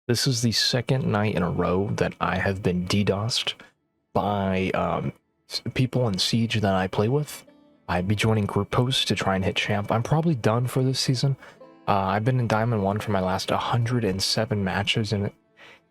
This is the second night in a row that I have been DDoSed by people in Siege that I play with. I'd be joining group posts to try and hit champ. I'm probably done for this season. I've been in Diamond 1 for my last 107 matches, and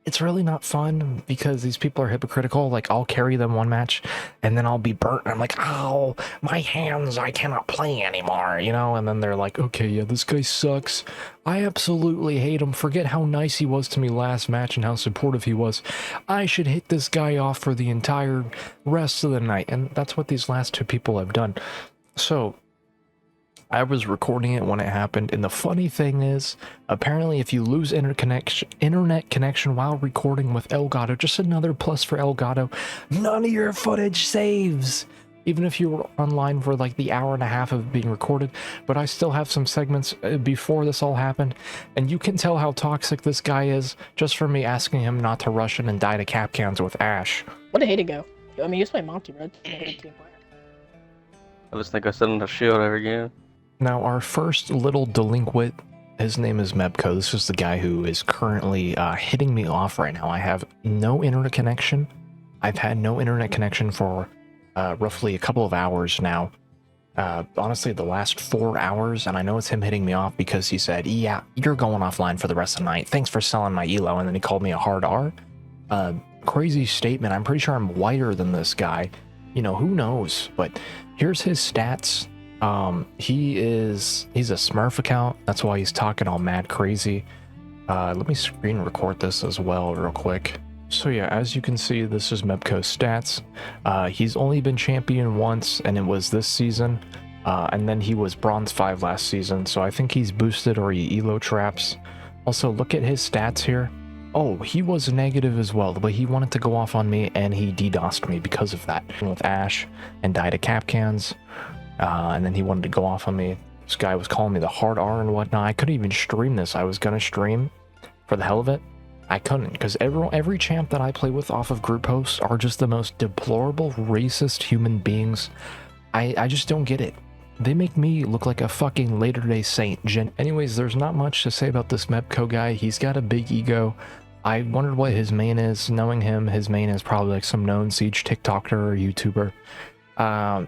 it's really not fun because these people are hypocritical. Like, I'll carry them one match and then I'll be burnt and I'm like, ow, my hands, I cannot play anymore, you know? And then they're like, okay, yeah, this guy sucks. I absolutely hate him. Forget how nice he was to me last match and how supportive he was. I should hit this guy off for the entire rest of the night. And that's what these last two people have done. So I was recording it when it happened, and the funny thing is, apparently if you lose internet connection while recording with Elgato, just another plus for Elgato, none of your footage saves! Even if you were online for like the hour and a half of being recorded, but I still have some segments before this all happened, and you can tell how toxic this guy is just from me asking him not to rush in and die to cap cans with Ash. What a way to go. I mean, use my Monty, bro. I just think I sit on the shield every game. Now, our first little delinquent, his name is Mebco. This is the guy who is currently hitting me off right now. I have no internet connection. I've had no internet connection for roughly a couple of hours now. Honestly, the last 4 hours, and I know it's him hitting me off because he said, yeah, you're going offline for the rest of the night. Thanks for selling my elo, and then he called me a hard R. Crazy statement. I'm pretty sure I'm whiter than this guy. You know, who knows? But here's his stats. He's a Smurf account. That's why he's talking all mad crazy. Let me screen record this as well real quick. So yeah, as you can see, this is Mebco's stats. He's only been champion once, and it was this season. And then he was bronze 5 last season, so I think he's boosted or he elo traps. Also, look at his stats here. Oh, he was negative as well, but he wanted to go off on me, and he DDoSed me because of that. With Ash, and died of cap cans. And then he wanted to go off on me. This guy was calling me the hard R and whatnot. I couldn't even stream this. I was gonna stream for the hell of it. I couldn't, because every champ that I play with off of group posts are just the most deplorable, racist human beings. I just don't get it. They make me look like a fucking later-day saint. Anyways, there's not much to say about this Mebco guy. He's got a big ego. I wondered what his main is. Knowing him, his main is probably like some known Siege TikToker or YouTuber.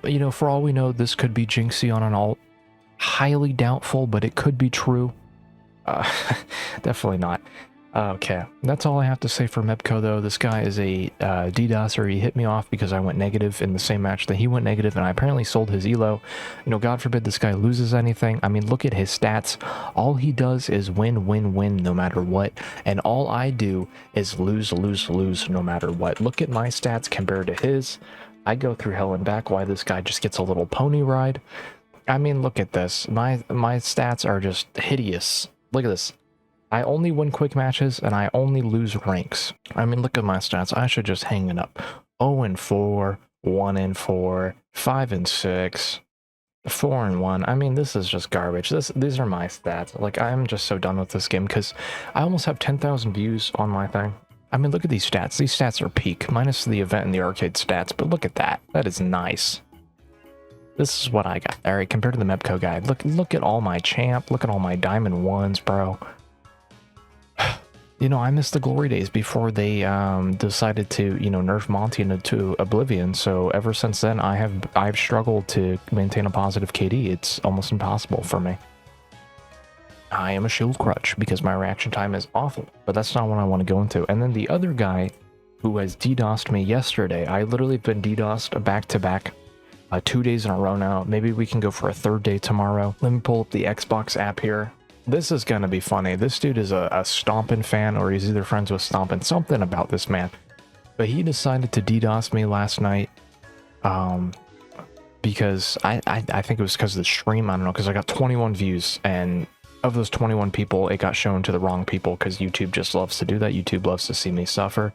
You know, for all we know, this could be Jinxie on an alt. Highly doubtful, but it could be true. Definitely not. Okay, that's all I have to say for Mebco, though. This guy is a DDoSer. He hit me off because I went negative in the same match that he went negative, and I apparently sold his elo. You know, God forbid this guy loses anything. I mean, look at his stats. All he does is win, win, win, no matter what. And all I do is lose, lose, lose, no matter what. Look at my stats compared to his. I go through hell and back. Why this guy just gets a little pony ride? I mean, look at this. My stats are just hideous. Look at this. I only win quick matches and I only lose ranks. I mean, look at my stats. I should just hang it up. 0-4, 1-4, 5-6, 4-1. I mean, this is just garbage. These are my stats. Like, I'm just so done with this game because I almost have 10,000 views on my thing. I mean, look at these stats. These stats are peak, minus the event and the arcade stats, but look at that. That is nice. This is what I got. All right, compared to the Mebco guy, look at all my champ. Look at all my diamond 1s, bro. You know, I missed the glory days before they decided to, you know, nerf Monty into oblivion. So ever since then, I've struggled to maintain a positive KD. It's almost impossible for me. I am a shield crutch because my reaction time is awful, but that's not what I want to go into. And then the other guy who has DDoSed me yesterday, I literally been DDoSed back-to-back 2 days in a row now. Maybe we can go for a third day tomorrow. Let me pull up the Xbox app here. This is gonna be funny. This dude is a Stompin' fan, or he's either friends with Stompin'. Something about this man. But he decided to DDoS me last night because I think it was because of the stream. I don't know, because I got 21 views, and of those 21 people, it got shown to the wrong people because YouTube just loves to do that. YouTube loves to see me suffer.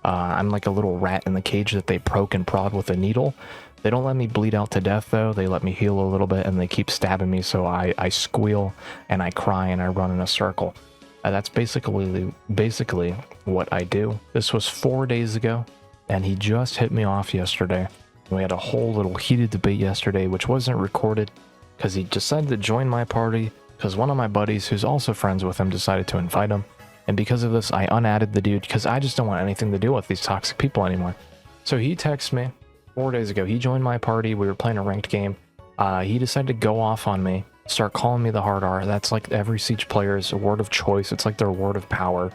I'm like a little rat in the cage that they poke and prod with a needle. They don't let me bleed out to death, though. They let me heal a little bit, and they keep stabbing me, so I squeal, and I cry, and I run in a circle. That's basically what I do. This was 4 days ago, and he just hit me off yesterday. We had a whole little heated debate yesterday, which wasn't recorded, because he decided to join my party, because one of my buddies, who's also friends with him, decided to invite him. And because of this, I unadded the dude because I just don't want anything to do with these toxic people anymore. So he texted me 4 days ago. He joined my party. We were playing a ranked game. He decided to go off on me, start calling me the hard R. That's like every Siege player's word of choice. It's like their word of power.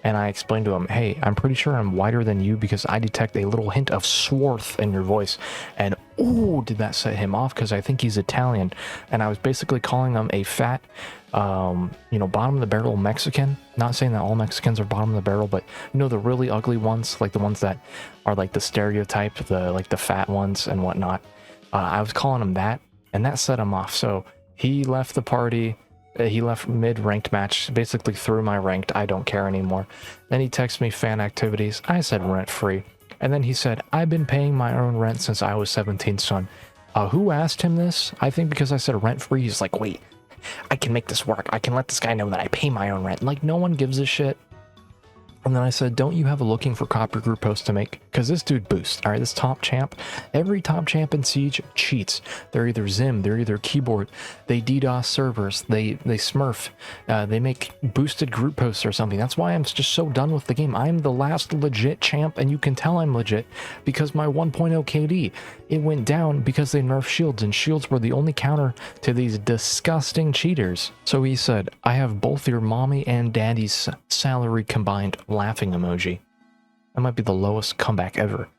And I explained to him, hey, I'm pretty sure I'm whiter than you because I detect a little hint of swarth in your voice. And ooh, did that set him off because I think he's Italian. And I was basically calling him a fat, you know, bottom of the barrel Mexican. Not saying that all Mexicans are bottom of the barrel, but you know, the really ugly ones, like the ones that are like the stereotype, like the fat ones and whatnot. I was calling him that, and that set him off. So he left the party. He left mid-ranked match, basically threw my ranked, I don't care anymore. Then he texted me fan activities. I said rent-free. And then he said, I've been paying my own rent since I was 17, son. Who asked him this? I think because I said rent-free, he's like, wait, I can make this work. I can let this guy know that I pay my own rent. Like, no one gives a shit. And then I said, don't you have a looking for copper group post to make? Because this dude boosts, all right? This top champ, every top champ in Siege cheats. They're either Zim, they're either keyboard, they DDoS servers, they smurf, they make boosted group posts or something. That's why I'm just so done with the game. I'm the last legit champ, and you can tell I'm legit because my 1.0 KD, it went down because they nerfed shields, and shields were the only counter to these disgusting cheaters. So he said, I have both your mommy and daddy's salary combined. Laughing emoji. That might be the lowest comeback ever.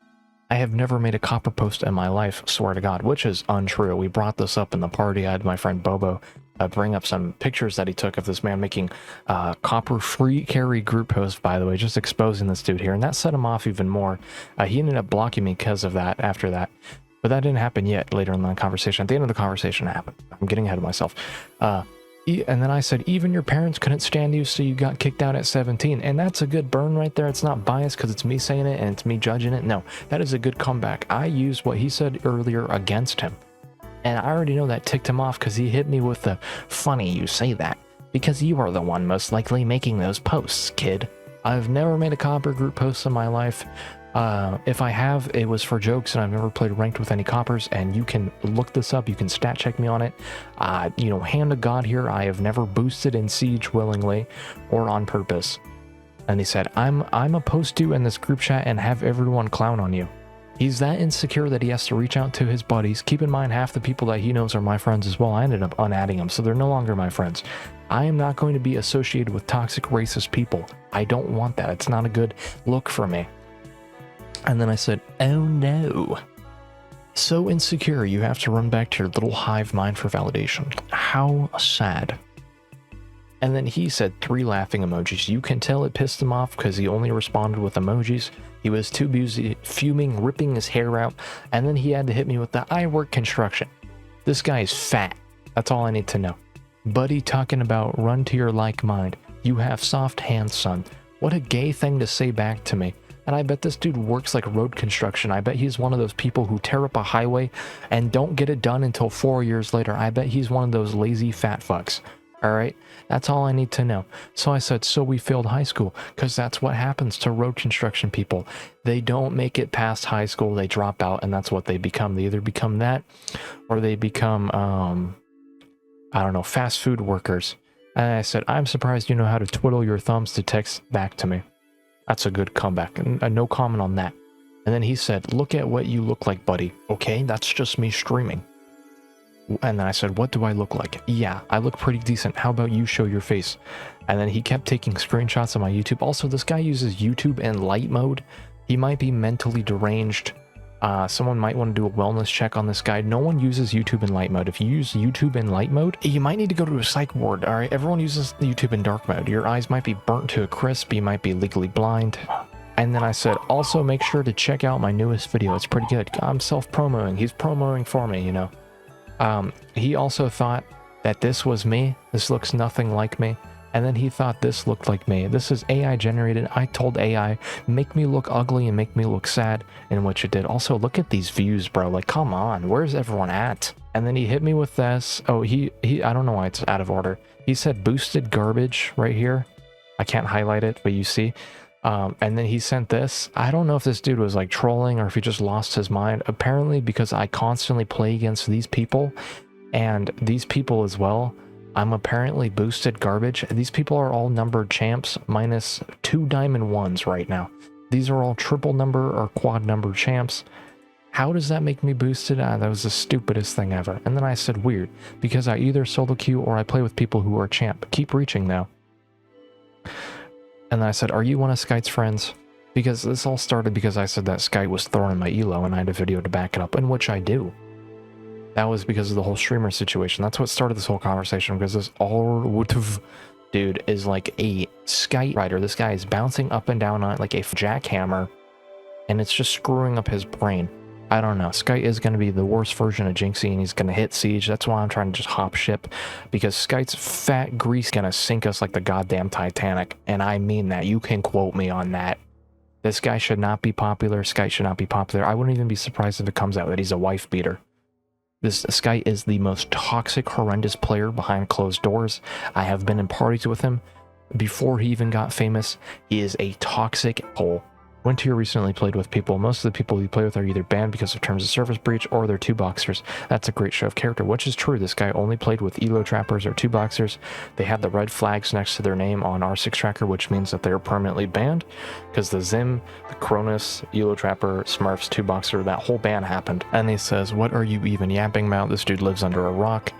I have never made a copper post in my life, swear to God, which is untrue. We brought this up in the party. I had my friend Bobo bring up some pictures that he took of this man making copper free carry group post, by the way, just exposing this dude here, and that set him off even more. He ended up blocking me because of that after that, but that didn't happen yet. Later in the conversation, at the end of the conversation, it happened. I'm getting ahead of myself. And then I said, even your parents couldn't stand you, so you got kicked out at 17. And that's a good burn right there. It's not biased because it's me saying it and it's me judging it. No, that is a good comeback. I used what he said earlier against him. And I already know that ticked him off because he hit me with the, funny you say that, because you are the one most likely making those posts, kid. I've never made a copper group post in my life. If I have, it was for jokes, and I've never played ranked with any coppers, and you can look this up, you can stat check me on it. You know, hand to God here, I have never boosted in Siege willingly or on purpose. And he said, I'm opposed to in this group chat and have everyone clown on you. He's that insecure that he has to reach out to his buddies. Keep in mind, half the people that he knows are my friends as well. I ended up unadding them, so they're no longer my friends. I am not going to be associated with toxic racist people. I don't want that. It's not a good look for me. And then I said, oh no. So insecure, you have to run back to your little hive mind for validation. How sad. And then he said 3 laughing emojis. You can tell it pissed him off because he only responded with emojis. He was too busy fuming, ripping his hair out. And then he had to hit me with the I work construction. This guy is fat. That's all I need to know. Buddy talking about run to your like mind. You have soft hands, son. What a gay thing to say back to me. And I bet this dude works like road construction. I bet he's one of those people who tear up a highway and don't get it done until 4 years later. I bet he's one of those lazy fat fucks. All right, that's all I need to know. So I said, so we failed high school, because that's what happens to road construction people. They don't make it past high school, they drop out, and that's what they become. They either become that, or they become, I don't know, fast food workers. And I said, I'm surprised you know how to twiddle your thumbs to text back to me. That's a good comeback, and no comment on that. And then he said, look at what you look like, buddy. Okay, that's just me streaming. And then I said, what do I look like? Yeah, I look pretty decent. How about you show your face? And then he kept taking screenshots of my YouTube. Also, this guy uses YouTube in light mode. He might be mentally deranged. Someone might want to do a wellness check on this guy. No one uses YouTube in light mode. If you use YouTube in light mode, you might need to go to a psych ward. All right, everyone uses YouTube in dark mode. Your eyes might be burnt to a crisp. You might be legally blind. And then I said, also make sure to check out my newest video. It's pretty good. I'm self-promoting. He's promoting for me, you know. He also thought that this was me. This looks nothing like me. And then he thought this looked like me. This is AI generated. I told AI, make me look ugly and make me look sad, in which it did. Also, look at these views, bro. Like, come on, where's everyone at? And then he hit me with this. Oh, he I don't know why it's out of order. He said boosted garbage right here. I can't highlight it, but you see. And then he sent this. I don't know if this dude was like trolling or if he just lost his mind. Apparently, because I constantly play against these people and these people as well, I'm apparently boosted garbage. These people are all numbered champs minus 2 diamond ones right now. These are all triple number or quad number champs. How does that make me boosted? That was the stupidest thing ever. And then I said weird, because I either solo queue or I play with people who are champ. Keep reaching now. And then I said, are you one of Skyte's friends? Because this all started because I said that Skyte was throwing my elo and I had a video to back it up, in which I do. That was because of the whole streamer situation. That's what started this whole conversation, because this all dude is like a Skyte rider. This guy is bouncing up and down on it like a jackhammer, and it's just screwing up his brain. I don't know. Skyte is going to be the worst version of Jinxie, and he's going to hit Siege. That's why I'm trying to just hop ship, because Skyte's fat grease going to sink us like the goddamn Titanic, and I mean that. You can quote me on that. This guy should not be popular. Skyte should not be popular. I wouldn't even be surprised if it comes out that he's a wife beater. This Skyte is the most toxic, horrendous player behind closed doors. I have been in parties with him before he even got famous. He is a toxic hole. Wintier recently played with people. Most of the people he played with are either banned because of terms of service breach or they're 2-boxers. That's a great show of character, which is true. This guy only played with elo trappers or 2-boxers. They had the red flags next to their name on R6 tracker, which means that they're permanently banned, because the Zim, the Cronus, elo trapper, Smurfs, 2-boxer, that whole ban happened. And he says, what are you even yapping about? This dude lives under a rock.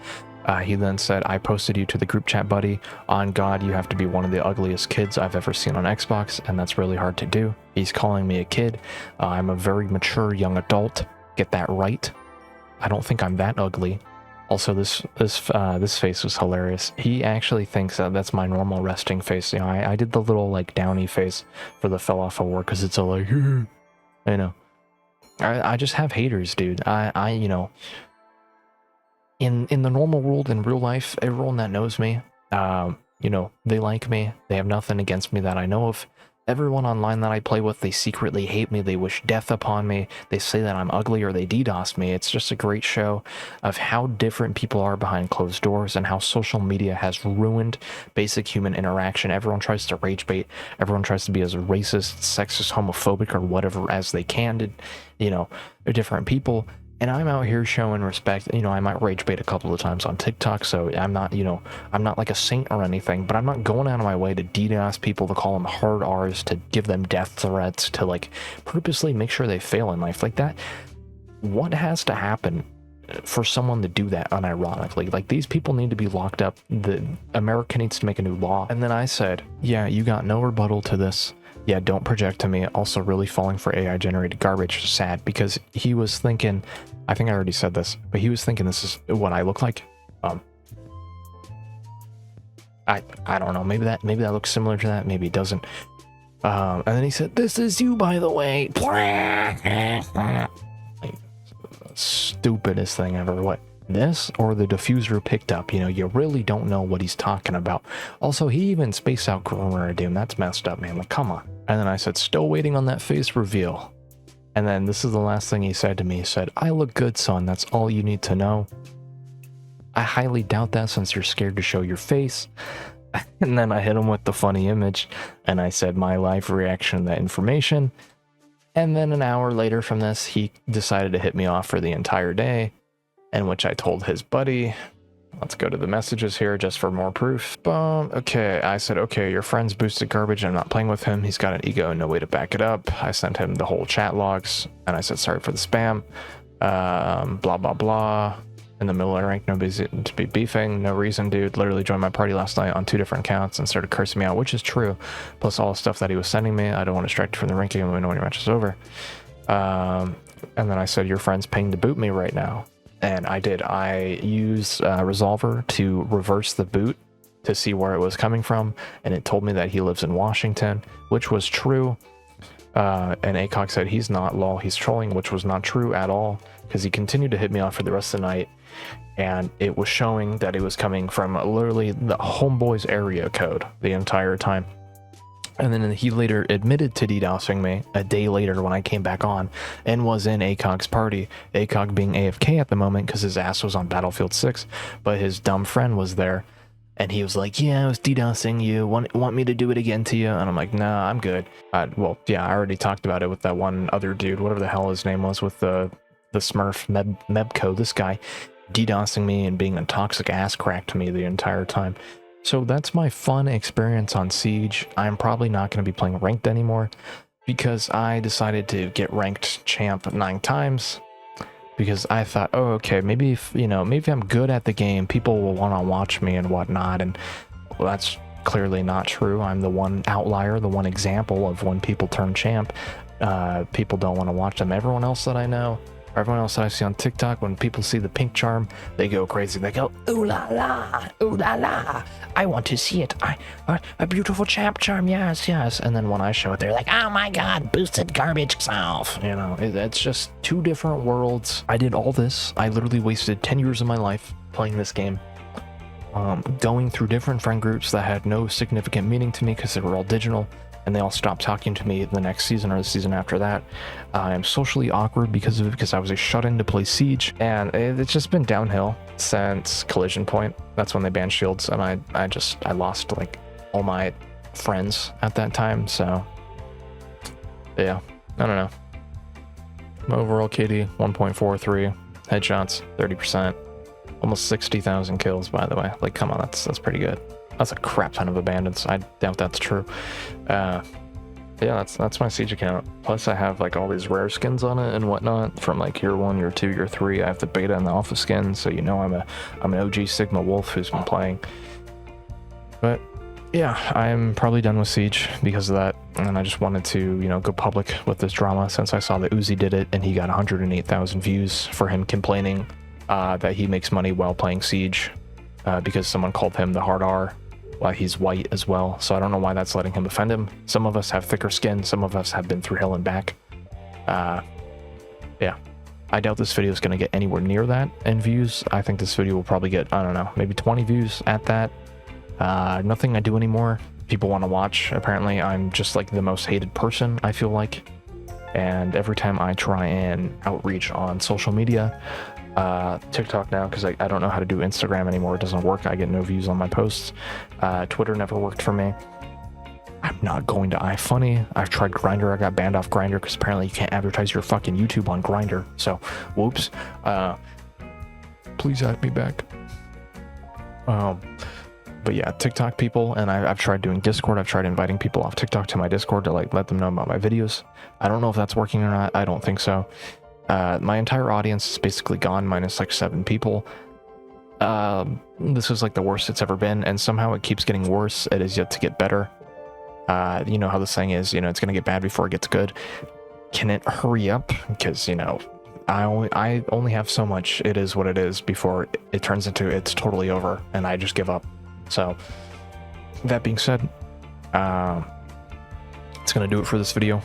He then said, I posted you to the group chat, buddy. On God, you have to be one of the ugliest kids I've ever seen on Xbox, and that's really hard to do. He's calling me a kid. I'm a very mature young adult. Get that right. I don't think I'm that ugly. Also, this face was hilarious. He actually thinks that that's my normal resting face. You know, I did the little like downy face for the fell off of work, because it's a like, you know. I just have haters, dude. You know. In the normal world, in real life, everyone that knows me, you know, they like me. They have nothing against me that I know of. Everyone online that I play with, they secretly hate me. They wish death upon me. They say that I'm ugly, or they DDoS me. It's just a great show of how different people are behind closed doors and how social media has ruined basic human interaction. Everyone tries to rage bait. Everyone tries to be as racist, sexist, homophobic, or whatever as they can to, you know, they're different people. And I'm out here showing respect. You know, I might rage bait a couple of times on TikTok, so I'm not, you know, I'm not like a saint or anything, but I'm not going out of my way to DDoS people, to call them hard R's, to give them death threats, to like purposely make sure they fail in life like that. What has to happen for someone to do that unironically? Like, these people need to be locked up. The America needs to make a new law. And then I said, yeah, you got no rebuttal to this. Yeah, don't project to me. Also, really falling for AI generated garbage. Sad, because he was thinking, I think I already said this, but he was thinking this is what I look like. I don't know. Maybe that looks similar to that. Maybe it doesn't. And then he said, "This is you, by the way." Like, stupidest thing ever. What? This or the diffuser picked up? You know, you really don't know what he's talking about. Also, he even spaced out Corona Doom. That's messed up, man. Like, come on. And then I said, still waiting on that face reveal. And then this is the last thing he said to me. He said, I look good, son. That's all you need to know. I highly doubt that, since you're scared to show your face. And then I hit him with the funny image, and I said my live reaction to that information. And then an hour later from this, he decided to hit me off for the entire day, in which I told his buddy, let's go to the messages here just for more proof. Okay, I said, okay, your friend's boosted garbage. I'm not playing with him. He's got an ego and no way to back it up. I sent him the whole chat logs, and I said, sorry for the spam. Blah, blah, blah. In the middle of the rank, nobody's to be beefing. No reason, dude. Literally joined my party last night on 2 different accounts and started cursing me out, which is true. Plus all the stuff that he was sending me. I don't want to distract you from the ranking when your match is over. And then I said, your friend's paying to boot me right now. And I did. I used Resolver to reverse the boot to see where it was coming from, and it told me that he lives in Washington, which was true. And ACOG said he's not, lol, he's trolling, which was not true at all, because he continued to hit me off for the rest of the night, and it was showing that it was coming from literally the homeboy's area code the entire time. And then he later admitted to DDoSing me a day later when I came back on and was in ACOG's party. ACOG being AFK at the moment because his ass was on Battlefield 6, but his dumb friend was there. And he was like, yeah, I was DDoSing you. Want me to do it again to you? And I'm like, nah, I'm good. Well, yeah, I already talked about it with that one other dude, whatever the hell his name was, with the Smurf Mebco. This guy DDoSing me and being a toxic ass crack to me the entire time. So that's my fun experience on Siege. I'm probably not going to be playing ranked anymore because I decided to get ranked champ 9 times because I thought, oh, okay, maybe if, maybe I'm good at the game, people will want to watch me and whatnot. And well, that's clearly not true. I'm the one outlier, the one example of when people turn champ. People don't want to watch them. Everyone else that I know, everyone else that I see on TikTok, when people see the pink charm, they go crazy. They go, ooh la la, I want to see it. A beautiful champ charm, yes. And then when I show it, they're like, oh my god, boosted garbage self. It's just 2 different worlds. I did all this. I literally wasted 10 years of my life playing this game. Going through different friend groups that had no significant meaning to me because they were all digital, and they all stopped talking to me the next season or the season after that. I am socially awkward because of it, because I was a shut-in to play Siege, and it's just been downhill since Collision Point. That's when they banned shields, and I lost like all my friends at that time. So yeah, I don't know. My overall KD 1.43, headshots 30%, almost 60,000 kills, by the way. Like, come on, that's pretty good. That's a crap ton of abandons. I doubt that's true. Yeah, that's my Siege account. Plus I have like all these rare skins on it and whatnot from like year 1, year 2, year 3. I have the beta and the alpha skin, so I'm an OG Sigma Wolf who's been playing. But yeah, I'm probably done with Siege because of that, and I just wanted to, go public with this drama since I saw that Uzi did it and he got 108,000 views for him complaining that he makes money while playing Siege because someone called him the hard R. Well, he's white as well, so I don't know why that's letting him offend him. Some of us have thicker skin, some of us have been through hell and back. Yeah, I doubt this video is going to get anywhere near that in views. I think this video will probably get, I don't know, maybe 20 views at that. Nothing I do anymore. People want to watch. Apparently, I'm just like the most hated person, I feel like. And every time I try and outreach on social media, TikTok now, because I don't know how to do Instagram anymore. It doesn't work. I get no views on my posts. Twitter never worked for me. I'm not going to iFunny. I've tried Grindr. I got banned off Grindr because apparently you can't advertise your fucking YouTube on Grindr. So, whoops. Please add me back. But yeah, TikTok people, and I've tried doing Discord. I've tried inviting people off TikTok to my Discord to like let them know about my videos. I don't know if that's working or not. I don't think so. My entire audience is basically gone, minus like 7 people. This is like the worst it's ever been, and somehow it keeps getting worse. It is yet to get better. You know how the saying is, it's gonna get bad before it gets good. Can it hurry up? Because I only have so much. It is what it is before it turns into it's totally over, and I just give up. So that being said, it's gonna do it for this video.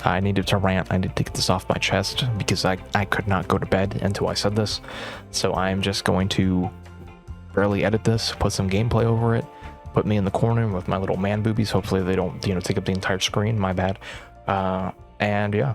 I needed to rant. I needed to get this off my chest because I could not go to bed until I said this. So I'm just going to barely edit this, put some gameplay over it, put me in the corner with my little man boobies. Hopefully they don't, take up the entire screen. My bad. And yeah.